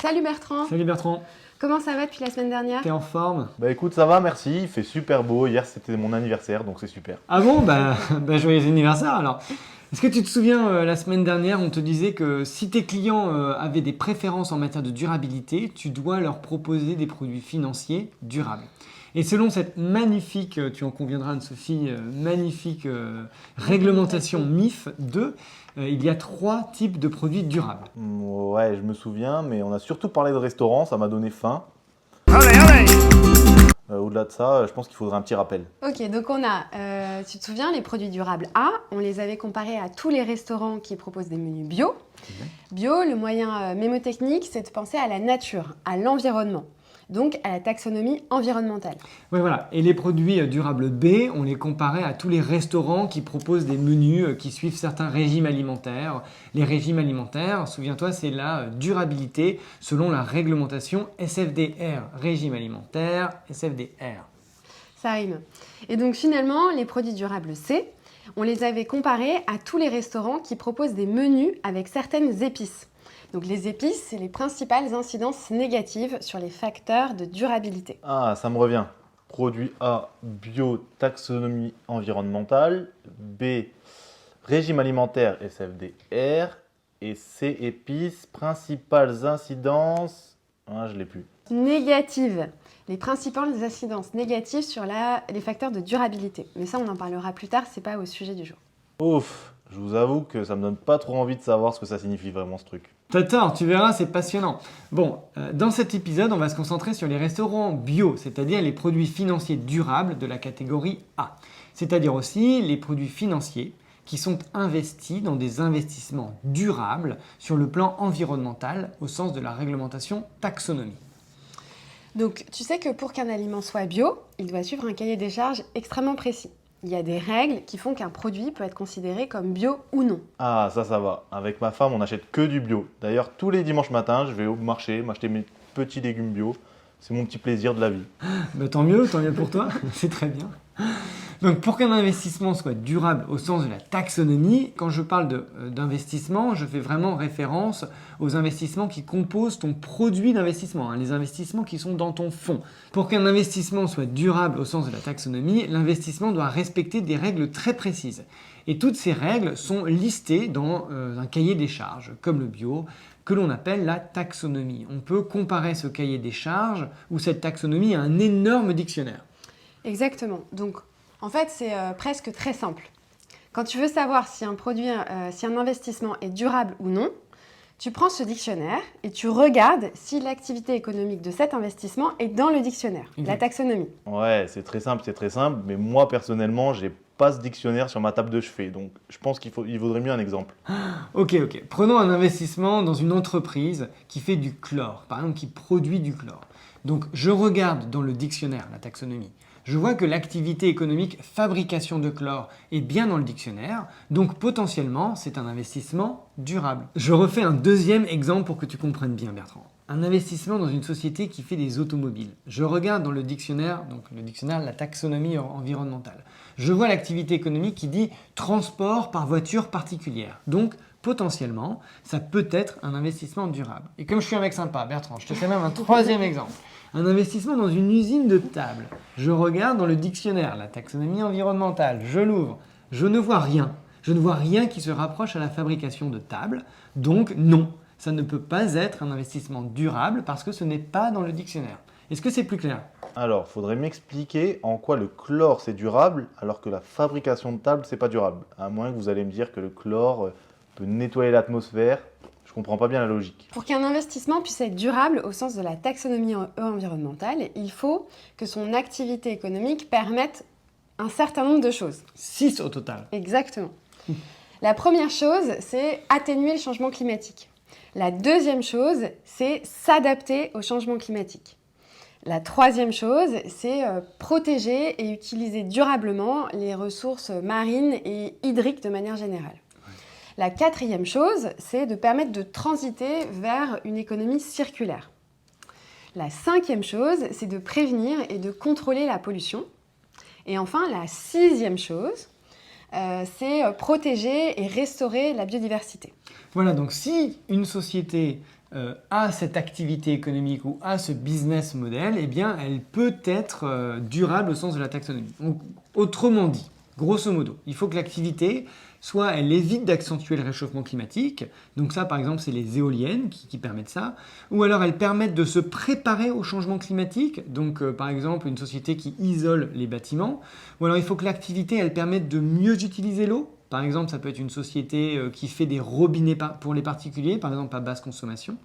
Salut Bertrand. Salut Bertrand, Comment ça va depuis la semaine dernière? t'es en forme? Bah écoute, ça va, merci. Il fait super beau. Hier, c'était mon anniversaire, donc c'est super. Ah bon, joyeux anniversaire alors. Est-ce que tu te souviens, la semaine dernière, on te disait que si tes clients avaient des préférences en matière de durabilité, tu dois leur proposer des produits financiers durables. Et selon cette magnifique, tu en conviendras Anne-Sophie, magnifique réglementation MIF 2, il y a 3 types de produits durables. Ouais, je me souviens, mais on a surtout parlé de restaurants, ça m'a donné faim. Au-delà de ça, je pense qu'il faudrait un petit rappel. Ok, donc on a, tu te souviens, les produits durables A, on les avait comparés à tous les restaurants qui proposent des menus bio. Bio, le moyen mémotechnique, c'est de penser à la nature, à l'environnement, donc à la taxonomie environnementale. Ouais, voilà. Et les produits durables B, on les comparait à tous les restaurants qui proposent des menus qui suivent certains régimes alimentaires. Les régimes alimentaires, souviens-toi, c'est la durabilité selon la réglementation SFDR. Régime alimentaire, SFDR. Ça rime. Et donc finalement, les produits durables C, on les avait comparés à tous les restaurants qui proposent des menus avec certaines épices. Donc les épices, c'est les principales incidences négatives sur les facteurs de durabilité. Ah, ça me revient. Produit A, bio, taxonomie environnementale. B, régime alimentaire SFDR. Et C, épices, principales incidences. Ah, je l'ai plus. Négatives. Les principales incidences négatives sur les facteurs de durabilité. Mais ça, on en parlera plus tard, c'est pas au sujet du jour. Ouf, je vous avoue que ça me donne pas trop envie de savoir ce que ça signifie vraiment ce truc. T'as tort, tu verras, c'est passionnant. Bon, dans cet épisode, on va se concentrer sur les restaurants bio, c'est-à-dire les produits financiers durables de la catégorie A. C'est-à-dire aussi les produits financiers qui sont investis dans des investissements durables sur le plan environnemental au sens de la réglementation taxonomie. Donc, tu sais que pour qu'un aliment soit bio, il doit suivre un cahier des charges extrêmement précis. Il y a des règles qui font qu'un produit peut être considéré comme bio ou non. Ah, ça va. Avec ma femme, on n'achète que du bio. D'ailleurs, tous les dimanches matins, je vais au marché m'acheter mes petits légumes bio. C'est mon petit plaisir de la vie. Tant mieux pour toi, c'est très bien. Donc pour qu'un investissement soit durable au sens de la taxonomie, quand je parle d'investissement, je fais vraiment référence aux investissements qui composent ton produit d'investissement, les investissements qui sont dans ton fonds. Pour qu'un investissement soit durable au sens de la taxonomie, l'investissement doit respecter des règles très précises. Et toutes ces règles sont listées dans un cahier des charges, comme le bio, que l'on appelle la taxonomie. On peut comparer ce cahier des charges ou cette taxonomie à un énorme dictionnaire. Exactement. Donc, en fait, c'est presque très simple. Quand tu veux savoir si un investissement est durable ou non, tu prends ce dictionnaire et tu regardes si l'activité économique de cet investissement est dans le dictionnaire, la taxonomie. Ouais, c'est très simple, mais moi personnellement, j'ai pas ce dictionnaire sur ma table de chevet, donc je pense qu'il vaudrait mieux un exemple. Ok. Prenons un investissement dans une entreprise qui fait du chlore, par exemple qui produit du chlore. Donc je regarde dans le dictionnaire, la taxonomie. Je vois que l'activité économique fabrication de chlore est bien dans le dictionnaire, donc potentiellement c'est un investissement durable. Je refais un deuxième exemple pour que tu comprennes bien Bertrand. Un investissement dans une société qui fait des automobiles. Je regarde dans le dictionnaire, la taxonomie environnementale. Je vois l'activité économique qui dit transport par voiture particulière. Donc potentiellement, ça peut être un investissement durable. Et comme je suis un mec sympa, Bertrand, je te fais même un troisième exemple. Un investissement dans une usine de table. Je regarde dans le dictionnaire, la taxonomie environnementale, je l'ouvre, je ne vois rien. Je ne vois rien qui se rapproche à la fabrication de tables, donc non, ça ne peut pas être un investissement durable parce que ce n'est pas dans le dictionnaire. Est-ce que c'est plus clair ? Alors, faudrait m'expliquer en quoi le chlore c'est durable alors que la fabrication de table c'est pas durable. À moins que vous allez me dire que le chlore peut nettoyer l'atmosphère. Je comprends pas bien la logique. Pour qu'un investissement puisse être durable au sens de la taxonomie environnementale, il faut que son activité économique permette un certain nombre de choses. 6 au total. Exactement. La première chose, c'est atténuer le changement climatique. La deuxième chose, c'est s'adapter au changement climatique. La troisième chose, c'est protéger et utiliser durablement les ressources marines et hydriques de manière générale. La quatrième chose, c'est de permettre de transiter vers une économie circulaire. La cinquième chose, c'est de prévenir et de contrôler la pollution. Et enfin, la sixième chose, c'est protéger et restaurer la biodiversité. Voilà, donc si une société a cette activité économique ou a ce business model, eh bien, elle peut être durable au sens de la taxonomie. Donc, autrement dit, grosso modo, il faut que l'activité soit elle évite d'accentuer le réchauffement climatique, donc ça par exemple c'est les éoliennes qui permettent ça, ou alors elles permettent de se préparer au changement climatique, donc par exemple une société qui isole les bâtiments, ou alors il faut que l'activité elle permette de mieux utiliser l'eau. Par exemple, ça peut être une société qui fait des robinets pour les particuliers, par exemple à basse consommation.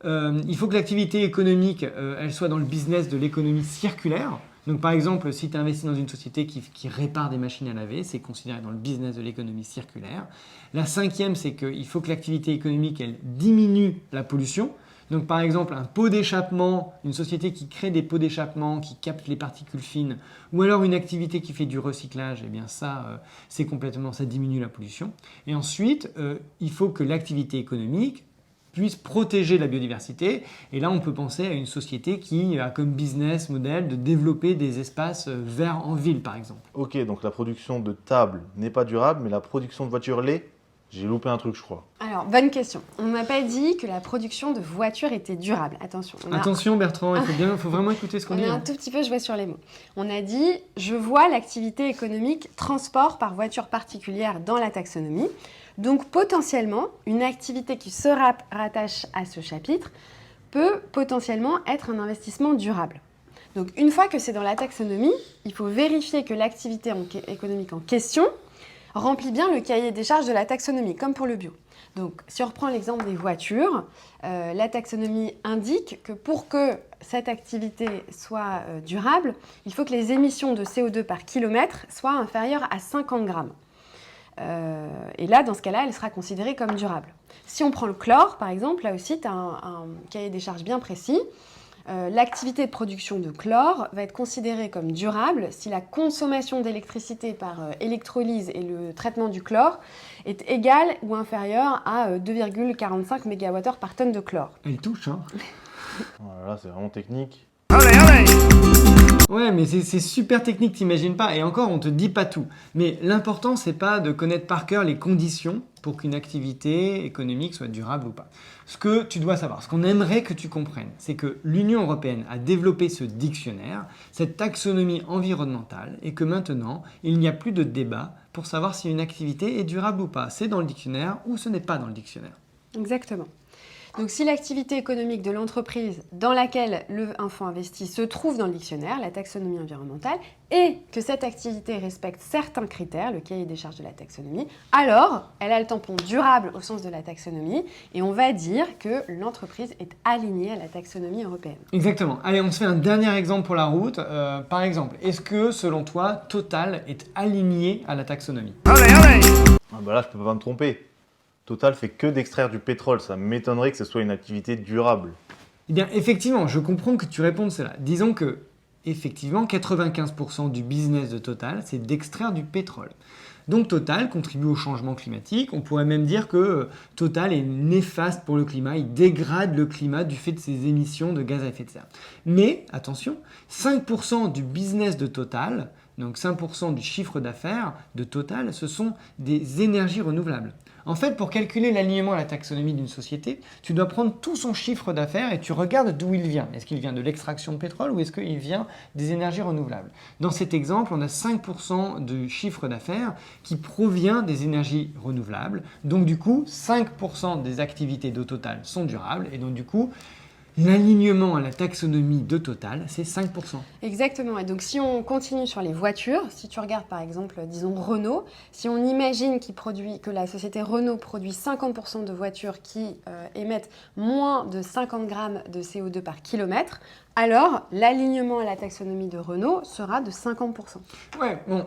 Il faut que l'activité économique, elle soit dans le business de l'économie circulaire. Donc par exemple, si tu investis dans une société qui répare des machines à laver, c'est considéré dans le business de l'économie circulaire. La cinquième, c'est qu'il faut que l'activité économique, elle diminue la pollution. Donc par exemple, un pot d'échappement, une société qui crée des pots d'échappement, qui capte les particules fines, ou alors une activité qui fait du recyclage, eh bien ça, ça diminue la pollution. Et ensuite, il faut que l'activité économique puisse protéger la biodiversité. Et là, on peut penser à une société qui a comme business model de développer des espaces verts en ville, par exemple. Ok, donc la production de tables n'est pas durable, mais la production de voitures l'est. J'ai loupé un truc, je crois. Alors, bonne question. On m'a pas dit que la production de voitures était durable. Attention. Attention Bertrand, il faut vraiment écouter ce qu'on dit. On a un tout petit peu joué sur les mots. On a dit, je vois l'activité économique transport par voiture particulière dans la taxonomie. Donc potentiellement, une activité qui se rattache à ce chapitre peut potentiellement être un investissement durable. Donc une fois que c'est dans la taxonomie, il faut vérifier que l'activité économique en question remplit bien le cahier des charges de la taxonomie, comme pour le bio. Donc si on reprend l'exemple des voitures, la taxonomie indique que pour que cette activité soit durable, il faut que les émissions de CO2 par kilomètre soient inférieures à 50 grammes. Et là, dans ce cas-là, elle sera considérée comme durable. Si on prend le chlore, par exemple, là aussi, tu as un cahier des charges bien précis. L'activité de production de chlore va être considérée comme durable si la consommation d'électricité par électrolyse et le traitement du chlore est égale ou inférieure à 2,45 MWh par tonne de chlore. Elle touche, hein. Voilà, c'est vraiment technique. Ouais, mais c'est super technique, t'imagines pas. Et encore, on te dit pas tout. Mais l'important, c'est pas de connaître par cœur les conditions pour qu'une activité économique soit durable ou pas. Ce que tu dois savoir, ce qu'on aimerait que tu comprennes, c'est que l'Union européenne a développé ce dictionnaire, cette taxonomie environnementale, et que maintenant, il n'y a plus de débat pour savoir si une activité est durable ou pas. C'est dans le dictionnaire ou ce n'est pas dans le dictionnaire. Exactement. Donc si l'activité économique de l'entreprise dans laquelle un fonds investi se trouve dans le dictionnaire, la taxonomie environnementale, et que cette activité respecte certains critères, le cahier des charges de la taxonomie, alors elle a le tampon durable au sens de la taxonomie et on va dire que l'entreprise est alignée à la taxonomie européenne. Exactement. Allez, on se fait un dernier exemple pour la route. Par exemple, est-ce que selon toi, Total est aligné à la taxonomie ? Ah bah là, je peux pas me tromper. Total fait que d'extraire du pétrole, ça m'étonnerait que ce soit une activité durable. Eh bien, effectivement, je comprends que tu répondes cela. Disons que, effectivement, 95% du business de Total, c'est d'extraire du pétrole. Donc Total contribue au changement climatique. On pourrait même dire que Total est néfaste pour le climat. Il dégrade le climat du fait de ses émissions de gaz à effet de serre. Mais, attention, 5% du business de Total, donc 5% du chiffre d'affaires de Total, ce sont des énergies renouvelables. En fait, pour calculer l'alignement à la taxonomie d'une société, tu dois prendre tout son chiffre d'affaires et tu regardes d'où il vient. Est-ce qu'il vient de l'extraction de pétrole ou est-ce qu'il vient des énergies renouvelables ? Dans cet exemple, on a 5% du chiffre d'affaires qui provient des énergies renouvelables. Donc du coup, 5% des activités de Total sont durables et donc du coup, l'alignement à la taxonomie de Total, c'est 5%. Exactement. Et donc, si on continue sur les voitures, si tu regardes par exemple, disons Renault, si on imagine que la société Renault produit 50% de voitures qui émettent moins de 50 grammes de CO2 par kilomètre, alors l'alignement à la taxonomie de Renault sera de 50%. Ouais, bon.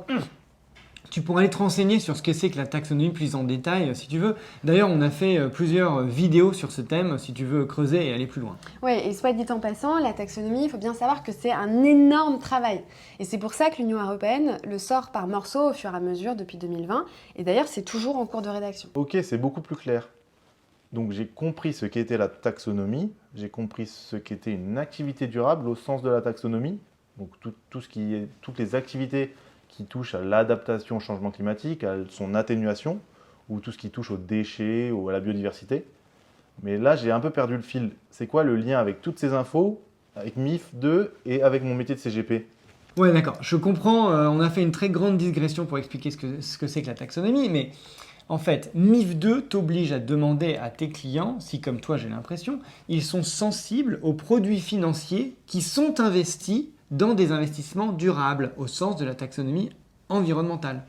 Tu pourrais aller te renseigner sur ce que c'est que la taxonomie plus en détail si tu veux. D'ailleurs, on a fait plusieurs vidéos sur ce thème si tu veux creuser et aller plus loin. Oui, et soit dit en passant, la taxonomie, il faut bien savoir que c'est un énorme travail. Et c'est pour ça que l'Union européenne le sort par morceaux au fur et à mesure depuis 2020. Et d'ailleurs, c'est toujours en cours de rédaction. Ok, c'est beaucoup plus clair. Donc j'ai compris ce qu'était la taxonomie, j'ai compris ce qu'était une activité durable au sens de la taxonomie. Donc toutes les activités qui touche à l'adaptation au changement climatique, à son atténuation, ou tout ce qui touche aux déchets ou à la biodiversité. Mais là, j'ai un peu perdu le fil. C'est quoi le lien avec toutes ces infos, avec MIF 2 et avec mon métier de CGP? Ouais, d'accord, je comprends, on a fait une très grande digression pour expliquer ce que c'est que la taxonomie, mais en fait, MIF 2 t'oblige à demander à tes clients, si comme toi j'ai l'impression, ils sont sensibles aux produits financiers qui sont investis dans des investissements durables, au sens de la taxonomie environnementale.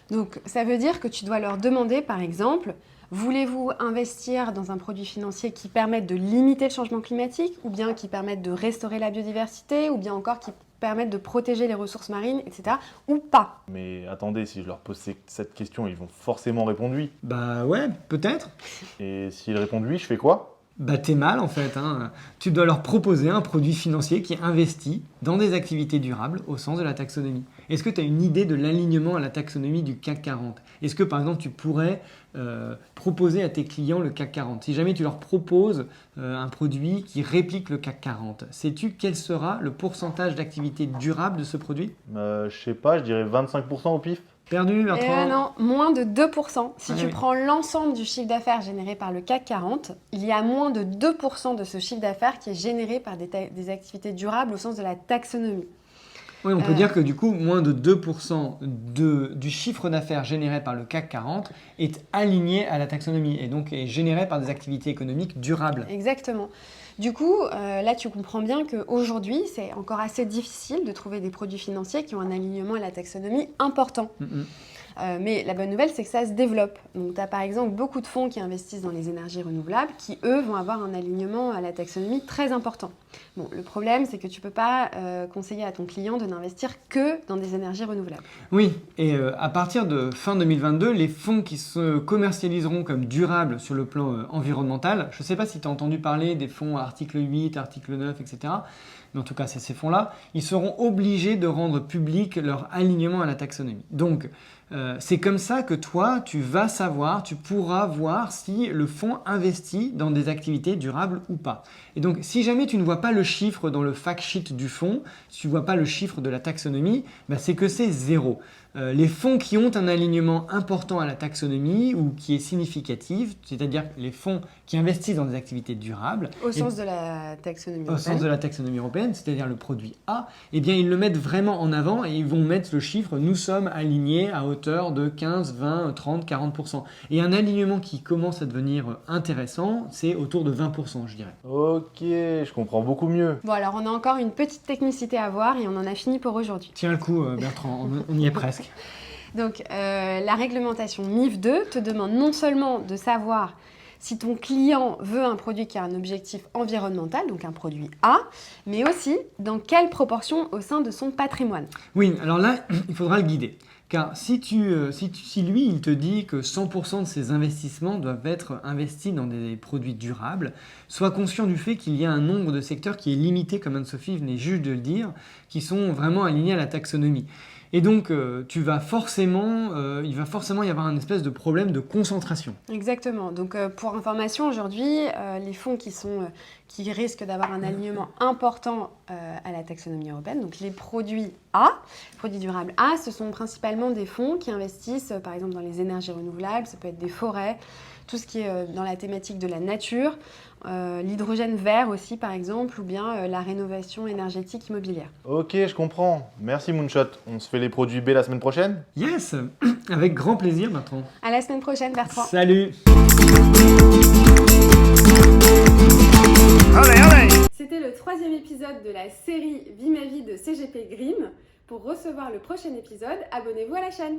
Donc, ça veut dire que tu dois leur demander, par exemple, voulez-vous investir dans un produit financier qui permette de limiter le changement climatique, ou bien qui permette de restaurer la biodiversité, ou bien encore qui permette de protéger les ressources marines, etc., ou pas? Mais attendez, si je leur pose cette question, ils vont forcément répondre oui. Bah ouais, peut-être. Et s'ils répondent oui, je fais quoi? Bah t'es mal en fait, hein. Tu dois leur proposer un produit financier qui investit dans des activités durables au sens de la taxonomie. Est-ce que tu as une idée de l'alignement à la taxonomie du CAC 40? Est-ce que par exemple tu pourrais proposer à tes clients le CAC 40? Si jamais tu leur proposes un produit qui réplique le CAC 40, sais-tu quel sera le pourcentage d'activité durable de ce produit? Je sais pas, je dirais 25% au pif. Perdu, Bertrand? Non, moins de 2%. Si tu oui. prends l'ensemble du chiffre d'affaires généré par le CAC 40, il y a moins de 2% de ce chiffre d'affaires qui est généré par des activités durables au sens de la taxonomie. Oui, on peut dire que du coup, moins de 2% du chiffre d'affaires généré par le CAC 40 est aligné à la taxonomie et donc est généré par des activités économiques durables. Exactement. Du coup, là, tu comprends bien qu'aujourd'hui, c'est encore assez difficile de trouver des produits financiers qui ont un alignement à la taxonomie important. Mais la bonne nouvelle, c'est que ça se développe. Donc, tu as par exemple beaucoup de fonds qui investissent dans les énergies renouvelables qui, eux, vont avoir un alignement à la taxonomie très important. Bon, le problème, c'est que tu ne peux pas conseiller à ton client de n'investir que dans des énergies renouvelables. Oui, et à partir de fin 2022, les fonds qui se commercialiseront comme durables sur le plan environnemental, je ne sais pas si tu as entendu parler des fonds article 8, article 9, etc., mais en tout cas, c'est ces fonds-là, ils seront obligés de rendre public leur alignement à la taxonomie. Donc, c'est comme ça que toi, tu vas savoir, tu pourras voir si le fonds investit dans des activités durables ou pas. Et donc, si jamais tu ne vois pas le chiffre dans le fact sheet du fonds, si tu ne vois pas le chiffre de la taxonomie, bah, c'est que c'est zéro. Les fonds qui ont un alignement important à la taxonomie ou qui est significatif, c'est-à-dire les fonds qui investissent dans des activités durables, Au sens de la taxonomie au européenne. sens de la taxonomie européenne, c'est-à-dire le produit A, eh bien ils le mettent vraiment en avant et ils vont mettre le chiffre « nous sommes alignés à hauteur de 15, 20, 30, 40%. » Et un alignement qui commence à devenir intéressant, c'est autour de 20%, je dirais. Ok, je comprends beaucoup mieux. Bon, alors on a encore une petite technicité à voir et on en a fini pour aujourd'hui. Tiens le coup, Bertrand, on y est presque. Donc, la réglementation MIF 2 te demande non seulement de savoir si ton client veut un produit qui a un objectif environnemental, donc un produit A, mais aussi dans quelle proportion au sein de son patrimoine. Oui, alors là, il faudra le guider. Car si lui, il te dit que 100% de ses investissements doivent être investis dans des produits durables, sois conscient du fait qu'il y a un nombre de secteurs qui est limité, comme Anne-Sophie venait juste de le dire, qui sont vraiment alignés à la taxonomie. Et donc, il va forcément y avoir un espèce de problème de concentration. Exactement. Donc, pour information, aujourd'hui, les fonds qui risquent d'avoir un alignement important à la taxonomie européenne, donc les produits A, produits durables A, ce sont principalement des fonds qui investissent, par exemple, dans les énergies renouvelables, ça peut être des forêts, tout ce qui est dans la thématique de la nature, l'hydrogène vert aussi, par exemple, ou bien la rénovation énergétique immobilière. Ok, je comprends. Merci Moonshot. On se fait les produits B la semaine prochaine? Yes, avec grand plaisir, Bertrand. À la semaine prochaine, Bertrand. Salut. C'était le 3e épisode de la série Vie ma vie de CGP Grim. Pour recevoir le prochain épisode, abonnez-vous à la chaîne.